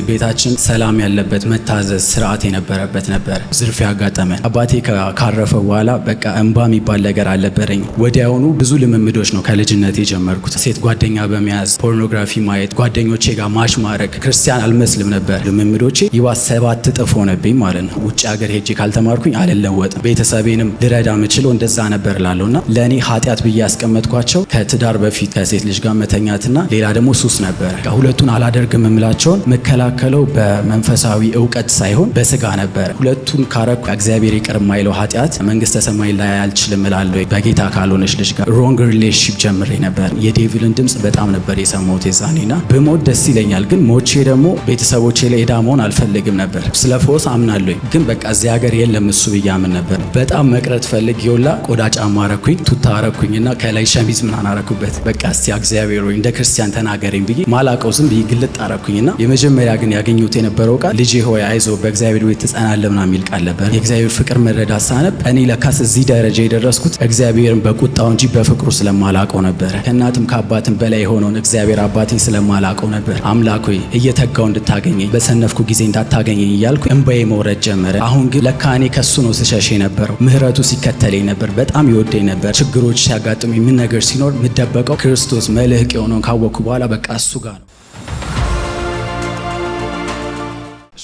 ቤታችን ሰላም ያለበት መታዘዝ ስርዓት የነበረበት ነበር። ዝርፊያ ያጋጠመን አባቴ ካረፈ በኋላ በቃ እንባ የሚባል ነገር አልነበረኝ። ወዲያውኑ ብዙ ልምምዶች ነው ከልጅነት የጀመርኩት። ሴት ጓደኛ በመያዝ ፖርኖግራፊ ማየት፣ ጓደኞቼ ጋር ማሽ ማድረግ። ክርስቲያን አልመስልም ነበር። ልምምዶቼ ይባስ 7 እጥፍ ሆነብኝ ማለት ነው። ውጭ ሀገር ሄጄ ካልተማርኩኝ አልለወጥም። ቤተሰቤንም ልረዳ ምችለው እንደዛ ነበር ላለውና ለእኔ ኃጢአት ብዬ ያስቀመጥኳቸው ከትዳር በፊት ከሴት ልጅ ጋር መተኛትና ሌላ ደግሞ ሱስ ነበር። ሁለቱን አላደርግም የምላቸውን መከላከለው በመንፈሳዊ እውቀት ሳይሆን በስጋ ነበር። ሁለቱን ካረኩ እግዚአብሔር ይቅር የማይለው ኃጢአት መንግስተ ሰማይ ላይ አልችልም እላለሁ። በጌታ ካልሆነች ልጅ ጋር ሮንግ ሪሌሽንሺፕ ጀምሬ ነበር። የዴቪልን ድምጽ በጣም ነበር የሰማሁት የዛኔና ብሞት ደስ ይለኛል፣ ግን ሞቼ ደግሞ ቤተሰቦቼ ላይ ዕዳ መሆን አልፈልግም ነበር። ስለ ፈውስ አምናለሁ፣ ግን በቃ እዚህ ሀገር የለም እሱ ብዬ አምን ነበር። በጣም መቅረት ፈልግ ይውላ ቆዳ ጫማ አረኩኝ፣ ቱታ አረኩኝና ከላይ ሸሚዝ ምናምን አረኩበት። በቃ እስቲ እግዚአብሔር ሆይ እንደ ክርስቲያን ተናገረኝ ብዬ ማላቀው ዝም ብዬ ግልጥ አረኩኝና የመጀመሪያ ግን ያገኘሁት የነበረው ቃል ልጄ ሆይ አይዞ በእግዚአብሔር ቤት ትጸናለህ ምናምን የሚል ቃል ነበር። የእግዚአብሔር ፍቅር መረዳት ሳነብ እኔ ለካስ እዚህ ደረጃ የደረስኩት እግዚአብሔርን በቁጣው እንጂ በፍቅሩ ስለማላቀው ነበር። ከእናትም ከአባትም በላይ የሆነውን እግዚአብሔር አባቴን ስለማላቀው ነበር። አምላክ ሆይ እየተጋው እንድታገኘኝ በሰነፍኩ ጊዜ እንዳታገኘኝ እያልኩ እንባዬ መውረድ ጀመረ። አሁን ግን ለካ እኔ ከሱ ነው ስሸሽ የነበረው። ምህረቱ ሲከተለኝ ነበር፣ በጣም ይወደኝ ነበር። ችግሮች ሲያጋጥሙ ምን ነገር ሲኖር ምደበቀው ክርስቶስ መልህቅ የሆነውን ካወቅኩ በኋላ በቃ እሱ ጋር ነው።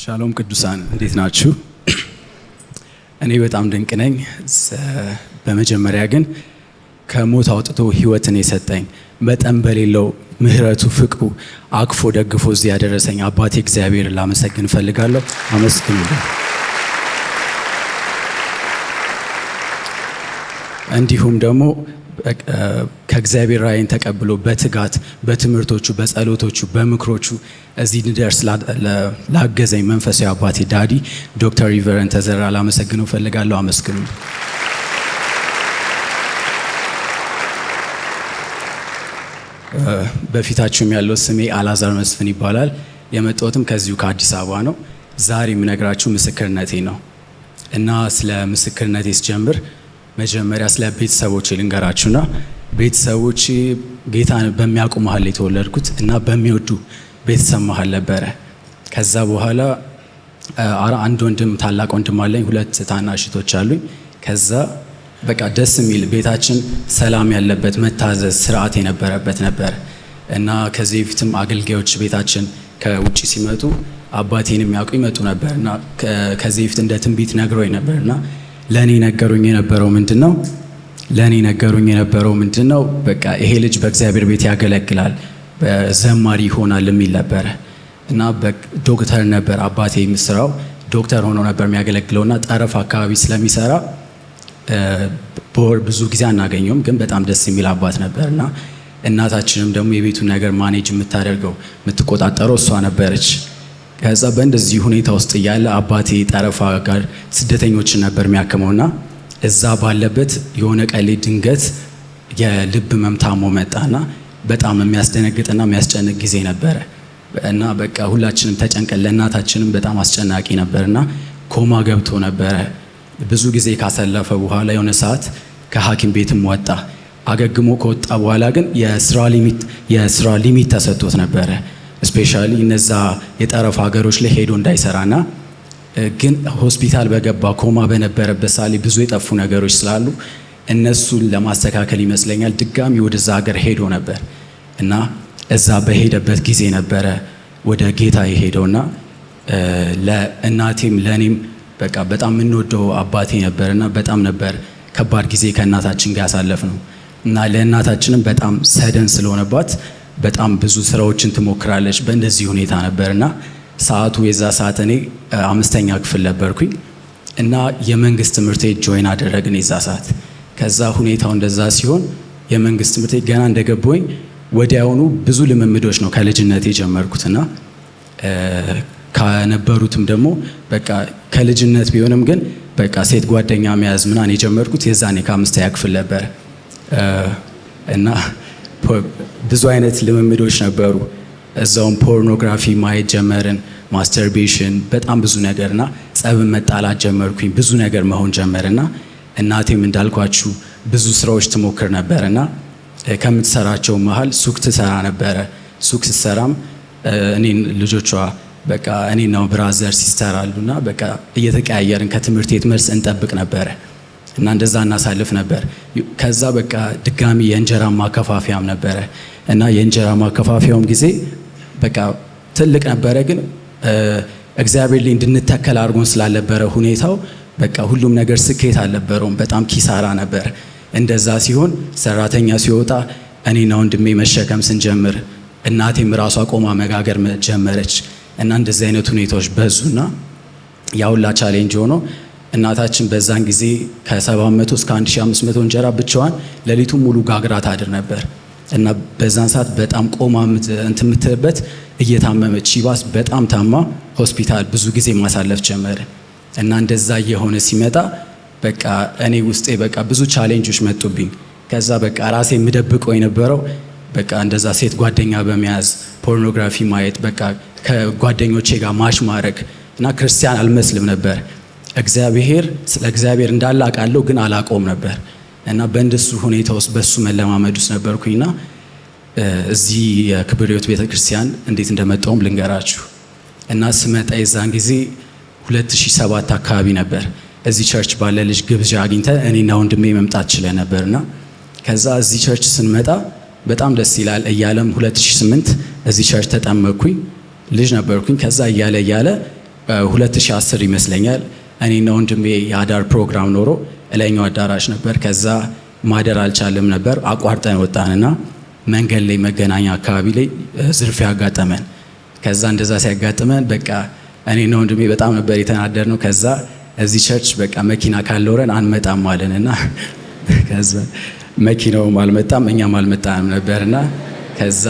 ሻሎም ቅዱሳን እንዴት ናችሁ? እኔ በጣም ድንቅ ነኝ። በመጀመሪያ ግን ከሞት አውጥቶ ህይወትን የሰጠኝ መጠን በሌለው ምህረቱ ፍቅሩ አቅፎ ደግፎ እዚህ ያደረሰኝ አባቴ እግዚአብሔር ላመሰግን እፈልጋለሁ። አመስግኑልኝ። እንዲሁም ደግሞ ከእግዚአብሔር ራእይን ተቀብሎ በትጋት በትምህርቶቹ በጸሎቶቹ በምክሮቹ እዚህ እንድደርስ ላገዘኝ መንፈሳዊ አባቴ ዳዲ ዶክተር ሪቨረንድ ተዘራ ላመሰግነው እፈልጋለሁ። አመስግኑ። በፊታችሁም ያለው ስሜ አላዛር መስፍን ይባላል። የመጣሁትም ከዚሁ ከአዲስ አበባ ነው። ዛሬ የምነግራችሁ ምስክርነቴ ነው እና ስለ ምስክርነቴ ስጀምር መጀመሪያ ስለ ቤተሰቦቼ ልንገራችሁና ቤተሰቦቼ ጌታን በሚያውቁ መሀል የተወለድኩት እና በሚወዱ ቤተሰብ መሀል ነበረ። ከዛ በኋላ አንድ ወንድም ታላቅ ወንድም አለኝ፣ 2 ታናሽ እህቶች አሉኝ። ከዛ በቃ ደስ የሚል ቤታችን ሰላም ያለበት መታዘዝ ስርዓት የነበረበት ነበር እና ከዚህ በፊትም አገልጋዮች ቤታችን ከውጭ ሲመጡ አባቴን የሚያውቁ ይመጡ ነበር እና ከዚህ በፊት እንደ ትንቢት ነግሮኝ ነበርና ለኔ ነገሩኝ የነበረው ምንድነው በቃ ይሄ ልጅ በእግዚአብሔር ቤት ያገለግላል፣ ዘማሪ ይሆናል የሚል ነበረ እና ዶክተር ነበር አባቴ። ስራው ዶክተር ሆኖ ነበር የሚያገለግለውና ጠረፍ አካባቢ ስለሚሰራ በወር ብዙ ጊዜ አናገኘውም፣ ግን በጣም ደስ የሚል አባት ነበርና እናታችንም ደግሞ የቤቱን ነገር ማኔጅ የምታደርገው የምትቆጣጠረው እሷ ነበረች። ከዛ በእንደዚህ ሁኔታ ውስጥ እያለ አባቴ ጠረፋ ጋር ስደተኞችን ነበር የሚያክመውና እዛ ባለበት የሆነ ቀሌ ድንገት የልብ መምታሞ መጣና በጣም የሚያስደነግጥና የሚያስጨንቅ ጊዜ ነበረ እና በቃ ሁላችንም ተጨንቀን ለእናታችንም በጣም አስጨናቂ ነበርና ኮማ ገብቶ ነበረ። ብዙ ጊዜ ካሰለፈ በኋላ የሆነ ሰዓት ከሐኪም ቤትም ወጣ። አገግሞ ከወጣ በኋላ ግን የስራ ሊሚት ተሰጥቶት ነበረ። ስፔሻሊ እነዛ የጠረፍ ሀገሮች ላይ ሄዶ እንዳይሰራና ግን ሆስፒታል በገባ ኮማ በነበረበት ሳሊ ብዙ የጠፉ ነገሮች ስላሉ እነሱን ለማስተካከል ይመስለኛል ድጋሚ ወደዛ ሀገር ሄዶ ነበር እና እዛ በሄደበት ጊዜ ነበረ ወደ ጌታ የሄደውና ለእናቴም ለኔም በቃ በጣም የምንወደው አባቴ ነበርና በጣም ነበር ከባድ ጊዜ ከእናታችን ጋር ያሳለፍ ነው እና ለእናታችንም በጣም ሰደን ስለሆነባት በጣም ብዙ ስራዎችን ትሞክራለች። በእንደዚህ ሁኔታ ነበርና ሰዓቱ የዛ ሰዓት እኔ 5ኛ ክፍል ነበርኩኝ እና የመንግስት ትምህርት ቤት ጆይን አደረግን የዛ ሰዓት። ከዛ ሁኔታው እንደዛ ሲሆን የመንግስት ትምህርት ቤት ገና እንደገባሁኝ ወዲያውኑ ብዙ ልምምዶች ነው ከልጅነት የጀመርኩትና ከነበሩትም ደግሞ በቃ ከልጅነት ቢሆንም ግን በቃ ሴት ጓደኛ መያዝ ምናምን የጀመርኩት የዛኔ ከ5ኛ ክፍል ነበር እና ብዙ አይነት ልምምዶች ነበሩ። እዛውም ፖርኖግራፊ ማየት ጀመርን፣ ማስተርቤሽን፣ በጣም ብዙ ነገርና ጸብን መጣላት ጀመርኩኝ። ብዙ ነገር መሆን ጀመርና እናቴም እንዳልኳችሁ ብዙ ስራዎች ትሞክር ነበርና ከምትሰራቸው መሃል ሱቅ ትሰራ ነበረ። ሱቅ ስትሰራም እኔን ልጆቿ በቃ እኔና ብራዘር ሲስተር አሉና በቃ እየተቀያየርን ከትምህርት ቤት መልስ እንጠብቅ ነበረ እና እንደዛ እናሳልፍ ነበር። ከዛ በቃ ድጋሚ የእንጀራ ማከፋፈያም ነበረ እና የእንጀራ ማከፋፈያውም ጊዜ በቃ ትልቅ ነበረ፣ ግን እግዚአብሔር ላይ እንድንተከል አድርጎን ስላልነበረ ሁኔታው በቃ ሁሉም ነገር ስኬት አልነበረውም። በጣም ኪሳራ ነበር። እንደዛ ሲሆን ሰራተኛ ሲወጣ እኔና ወንድሜ መሸከም ስንጀምር እናቴም ራሷ ቆማ መጋገር ጀመረች እና እንደዚህ አይነት ሁኔታዎች በዙና ያውላ ቻሌንጅ ሆኖ እናታችን በዛን ጊዜ ከ700 እስከ 1500 እንጀራ ብቻዋን ሌሊቱን ሙሉ ጋግራ ታድር ነበር እና በዛን ሰዓት በጣም ቆማ እንትምትበት እየታመመች ይባስ በጣም ታማ ሆስፒታል ብዙ ጊዜ ማሳለፍ ጀመረ እና እንደዛ እየሆነ ሲመጣ በቃ እኔ ውስጤ በቃ ብዙ ቻሌንጆች መጡብኝ። ከዛ በቃ ራሴ የምደብቀው የነበረው በቃ እንደዛ ሴት ጓደኛ በመያዝ ፖርኖግራፊ ማየት፣ በቃ ከጓደኞቼ ጋር ማሽ ማድረግ እና ክርስቲያን አልመስልም ነበር። ስለ እግዚአብሔር እንዳለ አውቃለሁ፣ ግን አላውቀውም ነበር እና በእንደሱ ሁኔታ ውስጥ በሱ መለማመድ ውስጥ ነበርኩኝና እዚህ የክብር ሕይወት ቤተክርስቲያን እንዴት እንደመጣውም ልንገራችሁ እና ስመጣ የዛን ጊዜ 2007 አካባቢ ነበር። እዚህ ቸርች ባለ ልጅ ግብዣ አግኝተ እኔና ወንድሜ መምጣት ችለን ነበርና ከዛ እዚህ ቸርች ስንመጣ በጣም ደስ ይላል እያለም 2008 እዚህ ቸርች ተጠመቅኩኝ። ልጅ ነበርኩኝ። ከዛ እያለ 2010 ይመስለኛል እኔና ወንድሜ የአዳር ፕሮግራም ኖሮ እላይኛው አዳራሽ ነበር። ከዛ ማደር አልቻለም ነበር፣ አቋርጠን ወጣንና መንገድ ላይ መገናኛ አካባቢ ላይ ዝርፊያ ያጋጠመን። ከዛ እንደዛ ሲያጋጥመን በቃ እኔና ወንድሜ በጣም ነበር የተናደድነው። ከዛ እዚህ ቸርች በቃ መኪና ካልኖረን አንመጣም አለንና ከዛ መኪናውም አልመጣም እኛም አልመጣንም ነበርና ከዛ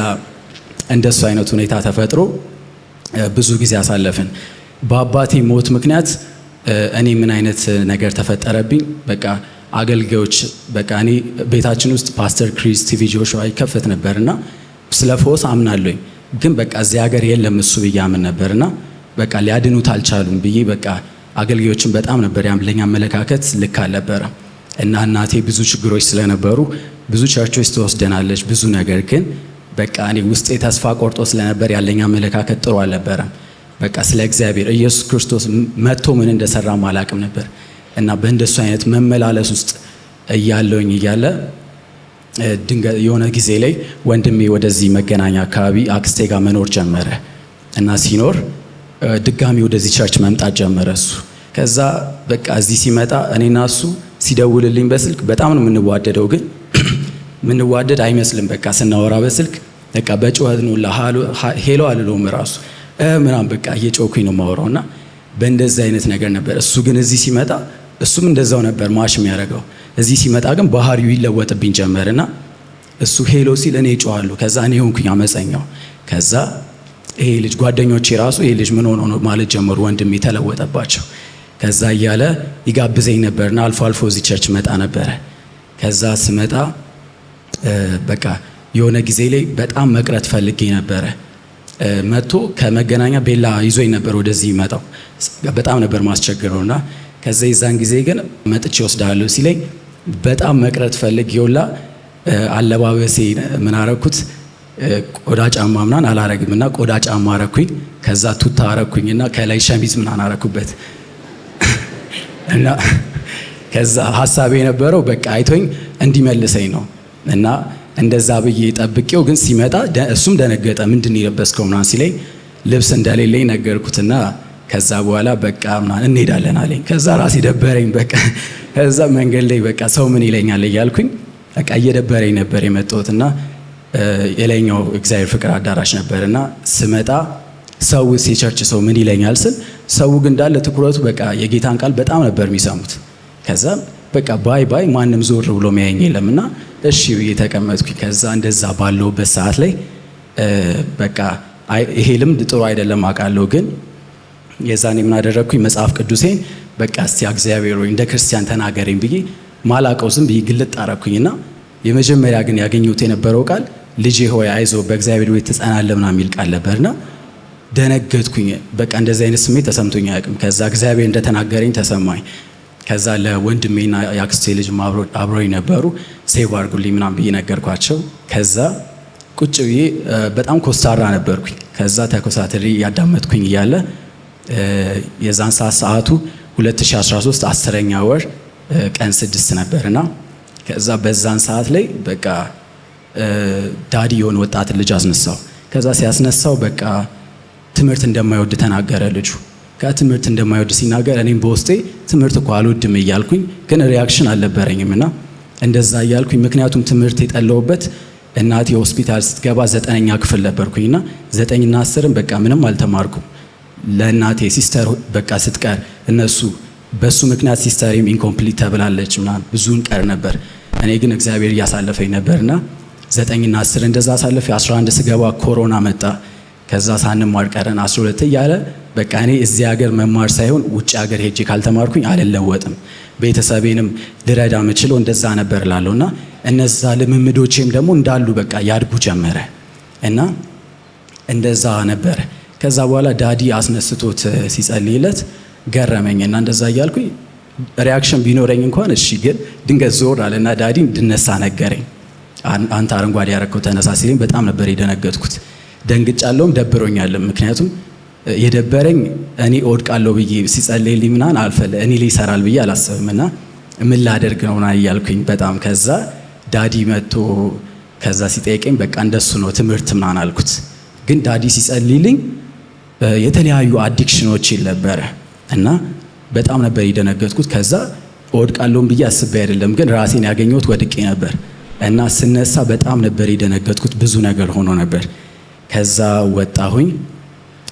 እንደሱ አይነት ሁኔታ ተፈጥሮ ብዙ ጊዜ አሳለፍን። በአባቴ ሞት ምክንያት እኔ ምን አይነት ነገር ተፈጠረብኝ? በቃ አገልጋዮች በቃ እኔ ቤታችን ውስጥ ፓስተር ክሪስ ቲቪ ጆሹዋ ይከፈት ነበርና ስለ ፈውስ አምናለሁኝ፣ ግን በቃ እዚህ ሀገር የለም እሱ ብዬ አምን ነበርና በቃ ሊያድኑት አልቻሉም ብዬ በቃ አገልጋዮችን በጣም ነበር ያምለኛ አመለካከት ልክ አልነበረም እና እናቴ ብዙ ችግሮች ስለነበሩ ብዙ ቸርቾች ትወስደናለች ብዙ ነገር፣ ግን በቃ እኔ ውስጤ ተስፋ ቆርጦ ስለነበር ያለኝ አመለካከት ጥሩ አልነበረም። በቃ ስለ እግዚአብሔር ኢየሱስ ክርስቶስ መጥቶ ምን እንደሰራ ማላቅም ነበር እና በእንደሱ አይነት መመላለስ ውስጥ እያለውኝ እያለ ድንገት የሆነ ጊዜ ላይ ወንድሜ ወደዚህ መገናኛ አካባቢ አክስቴ ጋር መኖር ጀመረ እና ሲኖር ድጋሚ ወደዚህ ቸርች መምጣት ጀመረ እሱ። ከዛ በቃ እዚህ ሲመጣ እኔና እሱ ሲደውልልኝ በስልክ በጣም ነው የምንዋደደው፣ ግን የምንዋደድ አይመስልም። በቃ ስናወራ በስልክ በቃ በጩኸት ነው ሄሎ አልለውም ራሱ ምናምን በቃ እየጮኩኝ ነው የማወራውና በእንደዚህ አይነት ነገር ነበር። እሱ ግን እዚህ ሲመጣ እሱም እንደዛው ነበር ማሽ የሚያደርገው። እዚህ ሲመጣ ግን ባህሪው ይለወጥብኝ ጀመርና እሱ ሄሎ ሲል እኔ እጮሃለሁ። ከዛ እኔ ሆንኩኝ አመፀኛው። ከዛ ይሄ ልጅ ጓደኞቼ ራሱ ይሄ ልጅ ምን ሆኖ ነው ማለት ጀመሩ። ወንድም የተለወጠባቸው። ከዛ እያለ ይጋብዘኝ ነበርና አልፎ አልፎ እዚህ ቸርች መጣ ነበረ። ከዛ ስመጣ በቃ የሆነ ጊዜ ላይ በጣም መቅረት ፈልጌ ነበረ። መጥቶ ከመገናኛ ቤላ ይዞኝ ነበር ወደዚህ ይመጣው። በጣም ነበር ማስቸግረውና ከዛ የዛን ጊዜ ግን መጥቼ ወስዳለሁ ሲለኝ በጣም መቅረት ፈልጌውላ አለባበሴ ምን አረኩት? ቆዳ ጫማ ምናምን አላረግምና ቆዳ ጫማ አረኩኝ። ከዛ ቱታ አረኩኝና ከላይ ሸሚዝ ምናምን አረኩበት እና ከዛ ሐሳቤ የነበረው በቃ አይቶኝ እንዲመልሰኝ ነው እና እንደዛ ብዬ ጠብቄው፣ ግን ሲመጣ እሱም ደነገጠ። ምንድን የለበስከው ምናምን ሲለኝ ልብስ እንደሌለኝ ነገርኩትና ከዛ በኋላ በቃ ምናምን እንሄዳለን አለኝ። ከዛ ራሴ ደበረኝ። በቃ ከዛ መንገድ ላይ በቃ ሰው ምን ይለኛል እያልኩኝ በቃ እየደበረኝ ነበር የመጣሁትና የላይኛው እግዚአብሔር ፍቅር አዳራሽ ነበርና ስመጣ ሰው የቸርች ሰው ምን ይለኛል ስል ሰው ግን እንዳለ ትኩረቱ በቃ የጌታን ቃል በጣም ነበር የሚሰሙት። ከዛ በቃ ባይ ባይ ማንም ዞር ብሎ የሚያየኝ የለምና እሺ ብዬ ተቀመጥኩኝ። ከዛ እንደዛ ባለውበት ሰዓት ላይ በቃ ይሄ ልምድ ጥሩ አይደለም አውቃለሁ፣ ግን የዛኔ ምን አደረግኩኝ? መጽሐፍ ቅዱሴን በቃ እስቲ እግዚአብሔር ሆይ እንደ ክርስቲያን ተናገረኝ ብዬ ማላቀው ዝም ብዬ ግልጥ አረኩኝና የመጀመሪያ ግን ያገኘሁት የነበረው ቃል ልጄ ሆይ አይዞ በእግዚአብሔር ቤት ትጸናለህ ምናምን የሚል ቃል ነበርና ደነገጥኩኝ። በቃ እንደዚህ አይነት ስሜት ተሰምቶኝ አያውቅም። ከዛ እግዚአብሔር እንደተናገረኝ ተሰማኝ። ከዛ ለወንድሜና የአክስቴ ልጅ አብሮኝ ነበሩ። ሴቭ አድርጉልኝ ምናምን ብዬ ነገርኳቸው። ከዛ ቁጭ ብዬ በጣም ኮስታራ ነበርኩኝ። ከዛ ተኮሳትሪ ያዳመጥኩኝ እያለ የዛን ሰዓቱ 2013 10ኛ ወር ቀን 6 ነበርና ከዛ በዛን ሰዓት ላይ በቃ ዳዲ የሆነ ወጣት ልጅ አስነሳው። ከዛ ሲያስነሳው በቃ ትምህርት እንደማይወድ ተናገረ ልጁ። ከትምህርት እንደማይወድ ሲናገር እኔም በውስጤ ትምህርት እኮ አልወድም እያልኩኝ ግን ሪያክሽን አልነበረኝም እና እንደዛ እያልኩኝ ምክንያቱም ትምህርት የጠለውበት እናቴ ሆስፒታል ስትገባ 9ኛ ክፍል ነበርኩኝና 9ና 10ም በቃ ምንም አልተማርኩም። ለእናቴ ሲስተር በቃ ስትቀር እነሱ በሱ ምክንያት ሲስተሪም ኢንኮምፕሊት ተብላለች ምናምን ብዙን ቀር ነበር። እኔ ግን እግዚአብሔር እያሳለፈኝ ነበርና 9ና 10 እንደዛ አሳልፌ 11 ስገባ ኮሮና መጣ። ከዛ ሳንማር ቀረን 12 እያለ በቃ እኔ እዚህ ሀገር መማር ሳይሆን ውጭ ሀገር ሄጄ ካልተማርኩኝ አልለወጥም፣ ቤተሰቤንም ልረዳ ምችለው እንደዛ ነበር ላለውና እነዛ ልምምዶቼም ደግሞ እንዳሉ በቃ ያድጉ ጀመረ እና እንደዛ ነበር። ከዛ በኋላ ዳዲ አስነስቶት ሲጸልይለት ገረመኝና እንደዛ እያልኩኝ ሪያክሽን ቢኖረኝ እንኳን እሺ፣ ግን ድንገት ዞር አለና ዳዲ እንድነሳ ነገረኝ። አንተ አረንጓዴ ያረከው ተነሳ ሲለኝ በጣም ነበር የደነገጥኩት። ደንግጫለሁም ደብሮኛልም። ምክንያቱም የደበረኝ እኔ እወድቃለሁ ብዬ ሲጸልይልኝ ምናምን እኔ ላይ ይሰራል ብዬ አላሰብምና ምን ላደርግ ነውና እያልኩኝ በጣም ከዛ ዳዲ መጥቶ ከዛ ሲጠይቀኝ በቃ እንደሱ ነው ትምህርት ምናምን አልኩት። ግን ዳዲ ሲጸልይልኝ የተለያዩ አዲክሽኖች ነበረ እና በጣም ነበር የደነገጥኩት። ከዛ እወድቃለሁም ብዬ አስቤ አይደለም፣ ግን ራሴን ያገኘሁት ወድቄ ነበር እና ስነሳ በጣም ነበር የደነገጥኩት። ብዙ ነገር ሆኖ ነበር። ከዛ ወጣሁኝ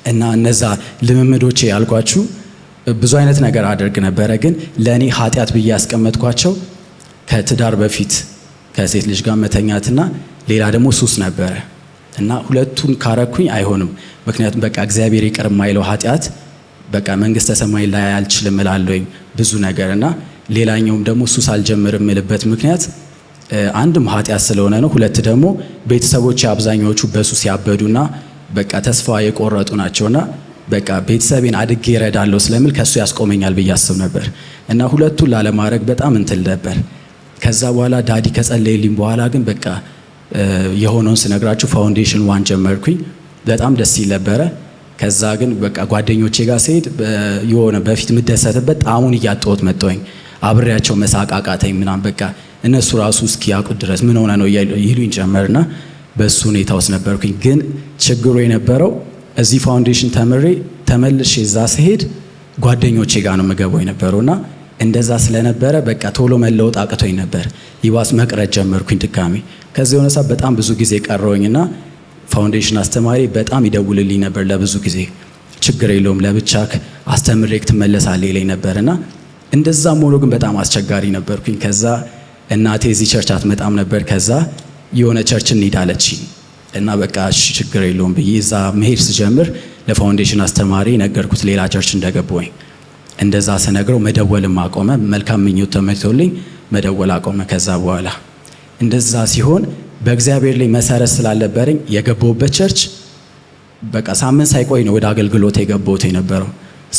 እና እነዛ ልምምዶቼ ያልኳችሁ ብዙ አይነት ነገር አደርግ ነበረ። ግን ለእኔ ኃጢአት ብዬ ያስቀመጥኳቸው ከትዳር በፊት ከሴት ልጅ ጋር መተኛትና ሌላ ደግሞ ሱስ ነበረ እና ሁለቱን ካረኩኝ አይሆንም። ምክንያቱም በቃ እግዚአብሔር ይቅር የማይለው ኃጢአት በቃ መንግስተ ሰማይ ላይ አልችልም እላለሁኝ ብዙ ነገር እና ሌላኛውም ደግሞ ሱስ አልጀምርም እልበት ምክንያት አንድም ኃጢአት ስለሆነ ነው። ሁለት ደግሞ ቤተሰቦች አብዛኛዎቹ በሱስ ያበዱና በቃ ተስፋ የቆረጡ ናቸውና በቃ ቤተሰቤን አድጌ እረዳለሁ ስለምል ከሱ ያስቆመኛል ብዬ አስብ ነበር እና ሁለቱን ላለማድረግ በጣም እንትን ነበር። ከዛ በኋላ ዳዲ ከጸለየልኝ በኋላ ግን በቃ የሆነውን ስነግራችሁ ፋውንዴሽን 1 ጀመርኩኝ። በጣም ደስ ይል ነበረ። ከዛ ግን በቃ ጓደኞቼ ጋር ስሄድ የሆነ በፊት የምደሰትበት ጣሙን እያጣሁት መጣሁኝ። አብሬያቸው መሳቅ አቃተኝ ምናምን በቃ እነሱ ራሱ እስኪያውቁት ድረስ ምን ሆነ ነው ይሉኝ ጀመርና በሱ ሁኔታ ውስጥ ነበርኩኝ። ግን ችግሩ የነበረው እዚህ ፋውንዴሽን ተምሬ ተመልሼ እዛ ስሄድ ጓደኞቼ ጋር ነው የምገባው የነበረውና እንደዛ ስለነበረ በቃ ቶሎ መለወጥ አቅቶኝ ነበር። ይባስ መቅረት ጀመርኩኝ ድጋሚ። ከዚህ የሆነ ሰዓት በጣም ብዙ ጊዜ ቀረውኝና ፋውንዴሽን አስተማሪ በጣም ይደውልልኝ ነበር ለብዙ ጊዜ። ችግር የለውም ለብቻክ አስተምሬክ ትመለሳለህ ይለኝ ነበርና እንደዛም ሆኖ ግን በጣም አስቸጋሪ ነበርኩኝ። ከዛ እናቴ እዚህ ቸርች አትመጣም ነበር። ከዛ የሆነ ቸርች እንሄዳለችኝ እና በቃ እሺ ችግር የለውም ብዬ እዛ መሄድ ስጀምር ለፋውንዴሽን አስተማሪ ነገርኩት ሌላ ቸርች እንደገባሁኝ። እንደዛ ስነግረው መደወልም አቆመ። መልካም ምኞት ተመኝቶልኝ መደወል አቆመ። ከዛ በኋላ እንደዛ ሲሆን በእግዚአብሔር ላይ መሰረት ስላልነበረኝ የገባሁበት ቸርች በቃ ሳምንት ሳይቆይ ነው ወደ አገልግሎት የገባሁት የነበረው።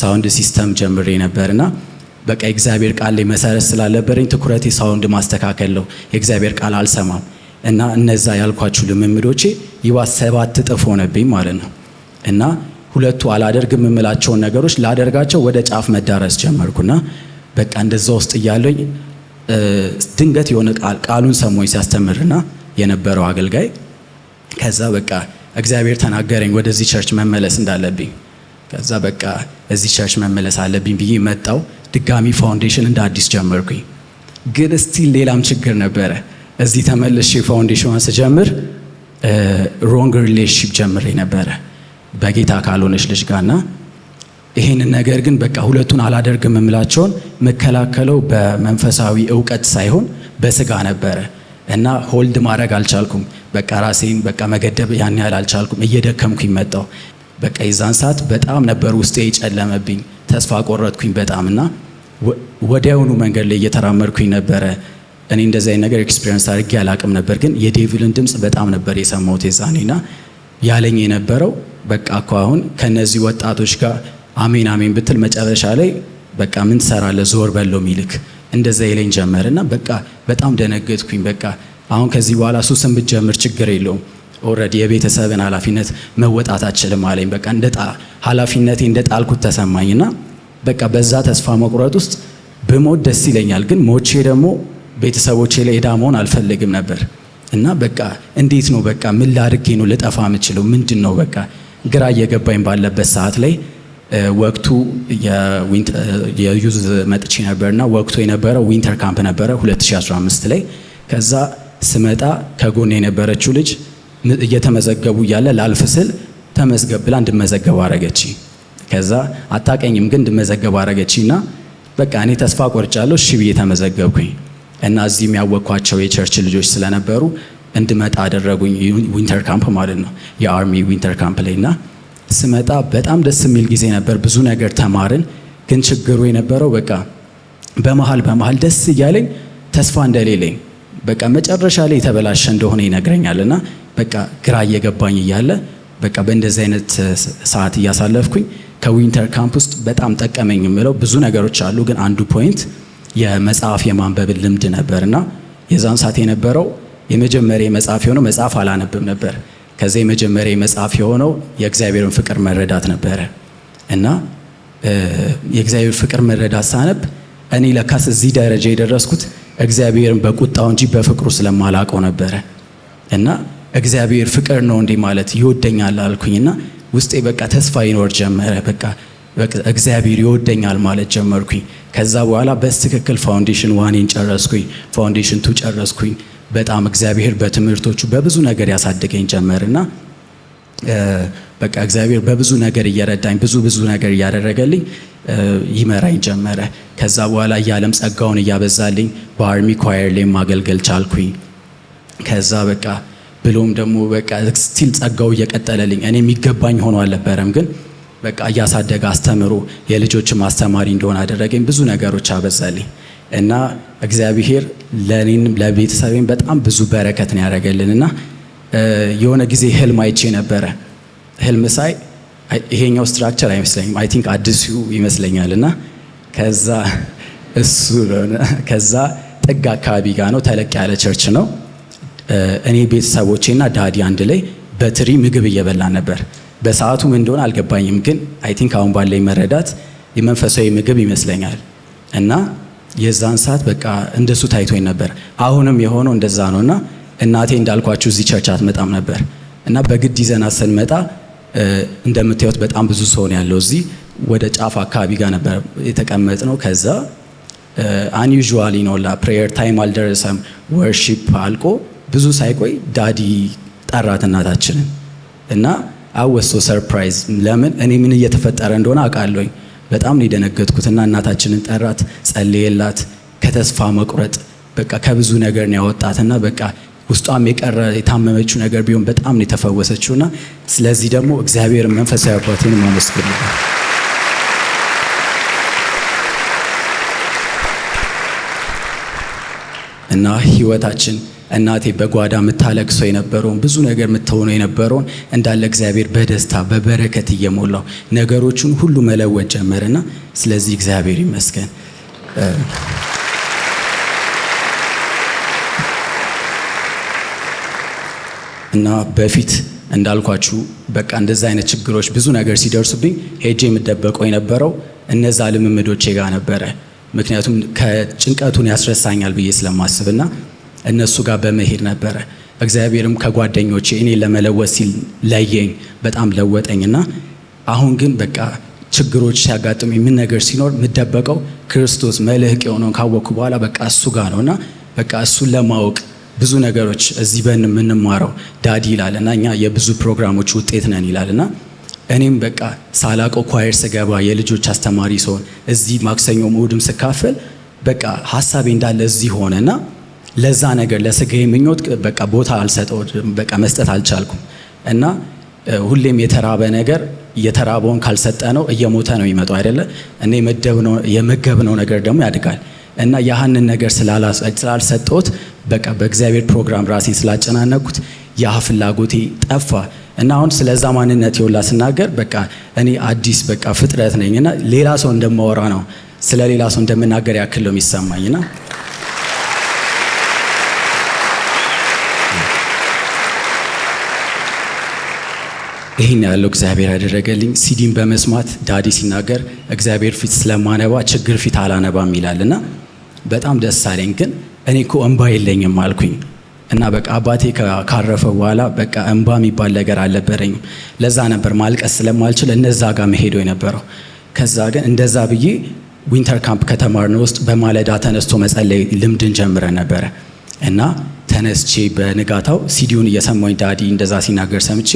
ሳውንድ ሲስተም ጀምሬ ነበርና በቃ የእግዚአብሔር ቃል ላይ መሰረት ስላልነበረኝ ትኩረቴ ሳውንድ ማስተካከል ነው። የእግዚአብሔር ቃል አልሰማም እና እነዛ ያልኳችሁ ልምምዶቼ ይባስ 7 እጥፍ ሆነብኝ ማለት ነው። እና ሁለቱ አላደርግም የምላቸውን ነገሮች ላደርጋቸው ወደ ጫፍ መዳረስ ጀመርኩና በቃ እንደዛ ውስጥ እያለኝ ድንገት የሆነ ቃሉን ሰሞኝ ሲያስተምርና የነበረው አገልጋይ ከዛ በቃ እግዚአብሔር ተናገረኝ ወደዚህ ቸርች መመለስ እንዳለብኝ። ከዛ በቃ እዚህ ቸርች መመለስ አለብኝ ብዬ መጣው። ድጋሚ ፋውንዴሽን እንደ አዲስ ጀመርኩኝ። ግን ስቲል ሌላም ችግር ነበረ። እዚህ ተመልሼ ፋውንዴሽኗን ስጀምር ሮንግ ሪሌሽንሺፕ ጀምሬ ነበረ በጌታ ካልሆነች ልጅ ጋርና ይሄንን ነገር ግን በቃ ሁለቱን አላደርግም የምላቸውን መከላከለው በመንፈሳዊ እውቀት ሳይሆን በስጋ ነበረ እና ሆልድ ማድረግ አልቻልኩም። በቃ ራሴን በቃ መገደብ ያን ያህል አልቻልኩም። እየደከምኩኝ መጣው። በቃ የዛን ሰዓት በጣም ነበር ውስጤ የጨለመብኝ። ተስፋ ቆረጥኩኝ በጣምና ወዲያውኑ መንገድ ላይ እየተራመድኩኝ ነበረ። እኔ እንደዚህ አይነት ነገር ኤክስፒሪየንስ አድርጌ አላቅም ነበር፣ ግን የዴቪልን ድምጽ በጣም ነበር የሰማሁት የዛኔና ያለኝ የነበረው በቃ እኮ አሁን ከነዚህ ወጣቶች ጋር አሜን አሜን ብትል መጨረሻ ላይ በቃ ምን ትሰራለህ ዞር በለው ሚልክ እንደዛ ይለኝ ጀመርና በቃ በጣም ደነገጥኩኝ። በቃ አሁን ከዚህ በኋላ ሱስን ብትጀምር ችግር የለውም ኦልሬዲ የቤተሰብን ኃላፊነት መወጣት አልችልም አለኝ። በቃ ኃላፊነቴ እንደጣልኩት ተሰማኝና በቃ በዛ ተስፋ መቁረጥ ውስጥ ብሞት ደስ ይለኛል፣ ግን ሞቼ ደግሞ ቤተሰቦቼ ላይ ዕዳ መሆን አልፈልግም ነበር እና በቃ እንዴት ነው በቃ ምን ላድርጌ ነው ልጠፋ የምችለው ምንድን ነው በቃ ግራ እየገባኝ ባለበት ሰዓት ላይ ወቅቱ የዩዝ መጥቼ ነበርና ወቅቱ የነበረው ዊንተር ካምፕ ነበረ 2015 ላይ። ከዛ ስመጣ ከጎን የነበረችው ልጅ እየተመዘገቡ እያለ ላልፍ ስል ተመዝገብ ብላ እንድመዘገብ አረገች። ከዛ አታቀኝም ግን እንድመዘገብ አረገችና በቃ እኔ ተስፋ ቆርጫለሁ እሺ ብዬ ተመዘገብኩኝ እና እዚህ የሚያወቅኳቸው የቸርች ልጆች ስለነበሩ እንድመጣ አደረጉኝ። ዊንተር ካምፕ ማለት ነው የአርሚ ዊንተር ካምፕ ላይና ስመጣ በጣም ደስ የሚል ጊዜ ነበር። ብዙ ነገር ተማርን። ግን ችግሩ የነበረው በቃ በመሃል ደስ እያለኝ ተስፋ እንደሌለኝ በቃ መጨረሻ ላይ የተበላሸ እንደሆነ ይነግረኛልና በቃ ግራ እየገባኝ እያለ በቃ በእንደዚህ አይነት ሰዓት እያሳለፍኩኝ ከዊንተር ካምፕ ውስጥ በጣም ጠቀመኝ የምለው ብዙ ነገሮች አሉ። ግን አንዱ ፖይንት የመጽሐፍ የማንበብ ልምድ ነበርና የዛን ሰዓት የነበረው የመጀመሪያ መጽሐፍ የሆነው መጽሐፍ አላነብም ነበር። ከዛ የመጀመሪያ መጽሐፍ የሆነው የእግዚአብሔርን ፍቅር መረዳት ነበረ እና የእግዚአብሔር ፍቅር መረዳት ሳነብ እኔ ለካስ እዚህ ደረጃ የደረስኩት እግዚአብሔርን በቁጣው እንጂ በፍቅሩ ስለማላውቀው ነበረ እና እግዚአብሔር ፍቅር ነው እንዴ ማለት ይወደኛል አልኩኝና ውስጤ በቃ ተስፋ ይኖር ጀመረ። በቃ እግዚአብሔር ይወደኛል ማለት ጀመርኩኝ። ከዛ በኋላ በትክክል ፋውንዴሽን 1ን ጨረስኩኝ፣ ፋውንዴሽን 2 ጨረስኩኝ። በጣም እግዚአብሔር በትምህርቶቹ በብዙ ነገር ያሳደገኝ ጀመርና በቃ እግዚአብሔር በብዙ ነገር እየረዳኝ ብዙ ነገር እያደረገልኝ ይመራኝ ጀመረ። ከዛ በኋላ የዓለም ጸጋውን እያበዛልኝ በአርሚ ኳየር ላይ ማገልገል ቻልኩኝ። ከዛ በቃ ብሎም ደግሞ በቃ ስቲል ጸጋው እየቀጠለልኝ እኔ የሚገባኝ ሆኖ አልነበረም፣ ግን በቃ እያሳደገ አስተምሮ የልጆችም አስተማሪ እንደሆነ አደረገኝ። ብዙ ነገሮች አበዛልኝ እና እግዚአብሔር ለኔንም ለቤተሰቤም በጣም ብዙ በረከት ነው ያደረገልንና የሆነ ጊዜ ህልም አይቼ ነበረ። ህልም ሳይ ይሄኛው ስትራክቸር አይመስለኝም፣ አይ ቲንክ አዲሱ ይመስለኛልና ከዛ ጥግ አካባቢ ጋር ነው፣ ተለቅ ያለ ቸርች ነው። እኔ ቤተሰቦቼና ዳዲ አንድ ላይ በትሪ ምግብ እየበላን ነበር። በሰዓቱ ምን እንደሆነ አልገባኝም፣ ግን አይ ቲንክ አሁን ባለኝ መረዳት የመንፈሳዊ ምግብ ይመስለኛል እና የዛን ሰዓት በቃ እንደሱ ታይቶኝ ነበር። አሁንም የሆነው እንደዛ ነውና እናቴ እንዳልኳችሁ እዚህ ቸርች አትመጣም ነበር እና በግድ ይዘና ስንመጣ እንደምታዩት በጣም ብዙ ሰው ነው ያለው። እዚህ ወደ ጫፍ አካባቢ ጋር ነበር የተቀመጥነው። ከዛ አንዩዥዋሊ ነው ፕሬየር ታይም አልደረሰም፣ ወርሺፕ አልቆ ብዙ ሳይቆይ ዳዲ ጠራት እናታችንን እና አወሶ ሰርፕራይዝ። ለምን እኔ ምን እየተፈጠረ እንደሆነ አውቃለሁኝ። በጣም ነው የደነገጥኩትና እናታችንን ጠራት፣ ጸለየላት። ከተስፋ መቁረጥ በቃ ከብዙ ነገር ነው ያወጣትና በቃ ውስጧም የቀረ የታመመችው ነገር ቢሆን በጣም ነው የተፈወሰችውና ስለዚህ ደግሞ እግዚአብሔርን መንፈሳዊ አባቴን ማመስገን ነው። እና ህይወታችን እናቴ በጓዳ የምታለቅሰው የነበረውን ብዙ ነገር የምትሆነው የነበረውን እንዳለ እግዚአብሔር በደስታ በበረከት እየሞላው ነገሮቹን ሁሉ መለወጥ ጀመረና ስለዚህ እግዚአብሔር ይመስገን። እና በፊት እንዳልኳችሁ በቃ እንደዛ አይነት ችግሮች ብዙ ነገር ሲደርሱብኝ ሄጄ የምደበቀው የነበረው እነዛ ልምምዶቼ ጋር ነበረ። ምክንያቱም ከጭንቀቱን ያስረሳኛል ብዬ ስለማስብና እነሱ ጋር በመሄድ ነበረ። እግዚአብሔርም ከጓደኞቼ እኔ ለመለወጥ ሲል ለየኝ፣ በጣም ለወጠኝና አሁን ግን በቃ ችግሮች ሲያጋጥሙ ምን ነገር ሲኖር የምደበቀው ክርስቶስ መልህቅ የሆነውን ካወቅኩ በኋላ በቃ እሱ ጋር ነውና በቃ እሱን ለማወቅ ብዙ ነገሮች እዚህ የምንማረው ዳዲ ይላልና እኛ የብዙ ፕሮግራሞች ውጤት ነን ይላልና እኔም በቃ ሳላቀው ኳየር ስገባ የልጆች አስተማሪ ሲሆን እዚህ ማክሰኞ እሑድም ስካፈል በቃ ሀሳቤ እንዳለ እዚህ ሆነና ለዛ ነገር ለስጋዬ ምኞት በቃ ቦታ አልሰጠው በቃ መስጠት አልቻልኩም እና ሁሌም የተራበ ነገር የተራበውን ካልሰጠ ነው እየሞተ ነው የሚመጣው አይደለ? እኔ የመገብነው ነገር ደግሞ ያድጋል እና ያህንን ነገር ስላልሰጠሁት በቃ በእግዚአብሔር ፕሮግራም ራሴን ስላጨናነኩት ያ ፍላጎቴ ጠፋ እና አሁን ስለዛ ማንነት ይውላ ስናገር በቃ እኔ አዲስ በቃ ፍጥረት ነኝና ሌላ ሰው እንደማወራ ነው ስለ ሌላ ሰው እንደምናገር ያክል ነው የሚሰማኝና ይህን ያለው እግዚአብሔር ያደረገልኝ ሲዲን በመስማት ዳዲ ሲናገር እግዚአብሔር ፊት ስለማነባ ችግር ፊት አላነባም ይላልና በጣም ደስ አለኝ። ግን እኔ እኮ እንባ የለኝም አልኩኝ እና በቃ አባቴ ካረፈ በኋላ በቃ እንባ የሚባል ነገር አልነበረኝም። ለዛ ነበር ማልቀስ ስለማልችል እነዛ ጋር መሄዶ የነበረው። ከዛ ግን እንደዛ ብዬ ዊንተር ካምፕ ከተማርነው ውስጥ በማለዳ ተነስቶ መጸለይ ልምድን ጀምረን ነበረ እና ተነስቼ በንጋታው ሲዲውን እየሰማኝ ዳዲ እንደዛ ሲናገር ሰምቼ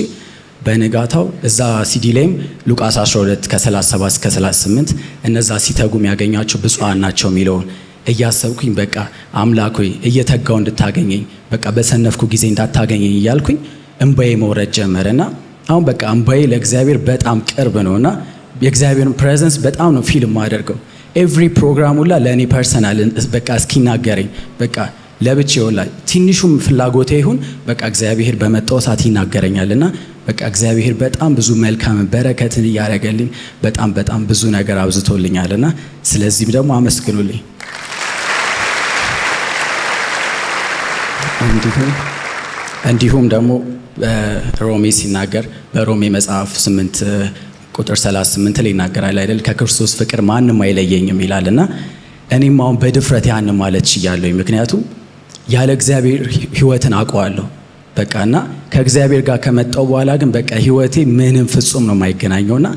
በንጋታው እዛ ሲዲ ላይም ሉቃስ 12 ከ37 እስከ 38 እነዛ ሲተጉ የሚያገኛቸው ብፁዓን ናቸው የሚለውን እያሰብኩኝ በቃ አምላክ ሆይ እየተጋው እንድታገኘኝ በቃ በሰነፍኩ ጊዜ እንዳታገኘኝ እያልኩኝ እንባዬ መውረድ ጀመረና አሁን በቃ እንባዬ ለእግዚአብሔር በጣም ቅርብ ነውና የእግዚአብሔርን ፕሬዘንስ በጣም ነው ፊልም ማደርገው። ኤቭሪ ፕሮግራም ሁላ ለእኔ ፐርሰናል በቃ እስኪናገረኝ በቃ ለብቻ ይወላል ትንሹም ፍላጎቴ ይሁን በቃ እግዚአብሔር በመጣው ሰዓት ይናገረኛልና በቃ እግዚአብሔር በጣም ብዙ መልካም በረከትን እያደረገልኝ በጣም ብዙ ነገር አብዝቶልኛልና ስለዚህም ደግሞ አመስግኑልኝ። እንዲሁም ደግሞ ሮሜ ሲናገር በሮሜ መጽሐፍ 8 ቁጥር 38 ላይ ይናገራል አይደል? ከክርስቶስ ፍቅር ማንም አይለየኝም ይላልና እኔም አሁን በድፍረት ያን ማለት ችያለሁ። ምክንያቱም ያለ እግዚአብሔር ህይወትን አውቀዋለሁ በቃና ከእግዚአብሔር ጋር ከመጣው በኋላ ግን በቃ ህይወቴ ምንም ፍጹም ነው የማይገናኘውና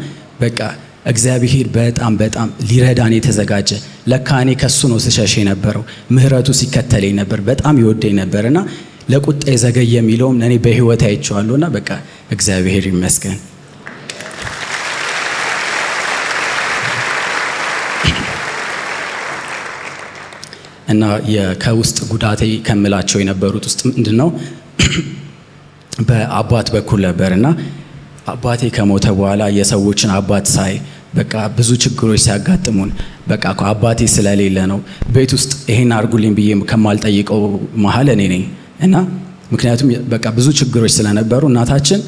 በቃ እግዚአብሔር በጣም ሊረዳን የተዘጋጀ ለካ እኔ ከሱ ነው ስሸሽ የነበረው። ምህረቱ ሲከተለኝ ነበር፣ በጣም ይወደኝ ነበርና ለቁጣ ዘገየ የሚለውም እኔ በህይወቴ አይቼዋለሁና በቃ እግዚአብሔር ይመስገን። እና ከውስጥ ጉዳቴ ከምላቸው የነበሩት ውስጥ ምንድነው በአባት በኩል ነበርና አባቴ ከሞተ በኋላ የሰዎችን አባት ሳይ በቃ ብዙ ችግሮች ሲያጋጥሙን በቃ አባቴ ስለሌለ ነው ቤት ውስጥ ይሄን አርጉልኝ ብዬ ከማልጠይቀው መሃል እኔ ነኝ። እና ምክንያቱም በቃ ብዙ ችግሮች ስለነበሩ እናታችን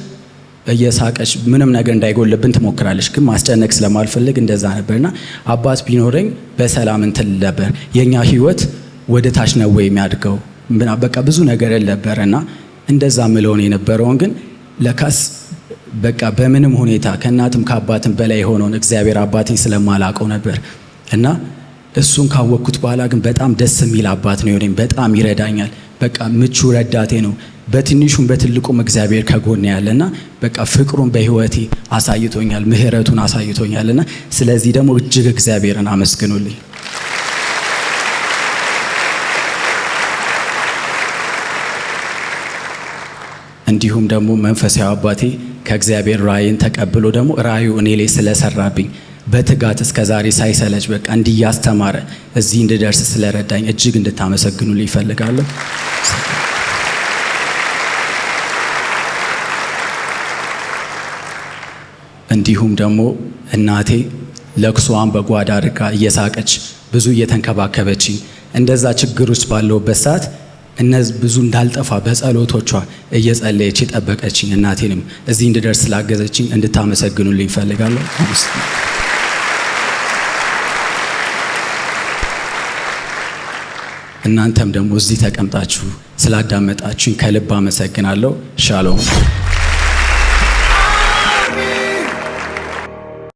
እየሳቀች ምንም ነገር እንዳይጎልብን ትሞክራለች፣ ግን ማስጨነቅ ስለማልፈልግ እንደዛ ነበርና አባት ቢኖረኝ በሰላም እንትን ነበር። የኛ ህይወት ወደ ታች ነው ወይ የሚያድገው በቃ ብዙ ነገር ነበርና እንደዛ ምለውን የነበረውን ግን ለካስ በቃ በምንም ሁኔታ ከእናትም ከአባትም በላይ የሆነውን እግዚአብሔር አባቴን ስለማላቀው ነበር። እና እሱን ካወቅኩት በኋላ ግን በጣም ደስ የሚል አባት ነው የሆነኝ። በጣም ይረዳኛል። በቃ ምቹ ረዳቴ ነው። በትንሹም በትልቁም እግዚአብሔር ከጎን ያለና በቃ ፍቅሩን በህይወቴ አሳይቶኛል፣ ምህረቱን አሳይቶኛልና ስለዚህ ደግሞ እጅግ እግዚአብሔርን አመስግኑልኝ። እንዲሁም ደግሞ መንፈሳዊ አባቴ ከእግዚአብሔር ራእይን ተቀብሎ ደግሞ ራእዩ እኔ ላይ ስለሰራብኝ በትጋት እስከዛሬ ሳይሰለች በቃ እንዲያስተማረ እዚህ እንድደርስ ስለረዳኝ እጅግ እንድታመሰግኑልኝ ይፈልጋለሁ። እንዲሁም ደግሞ እናቴ ለቅሶዋን በጓዳ አድርጋ እየሳቀች ብዙ እየተንከባከበች እንደዛ ችግሮች ባለውበት ሰዓት እነዚህ ብዙ እንዳልጠፋ በጸሎቶቿ እየጸለየች የጠበቀችኝ እናቴንም እዚህ እንድደርስ ስላገዘችኝ እንድታመሰግኑልኝ ይፈልጋለሁ። እናንተም ደግሞ እዚህ ተቀምጣችሁ ስላዳመጣችሁኝ ከልብ አመሰግናለሁ። ሻሎም።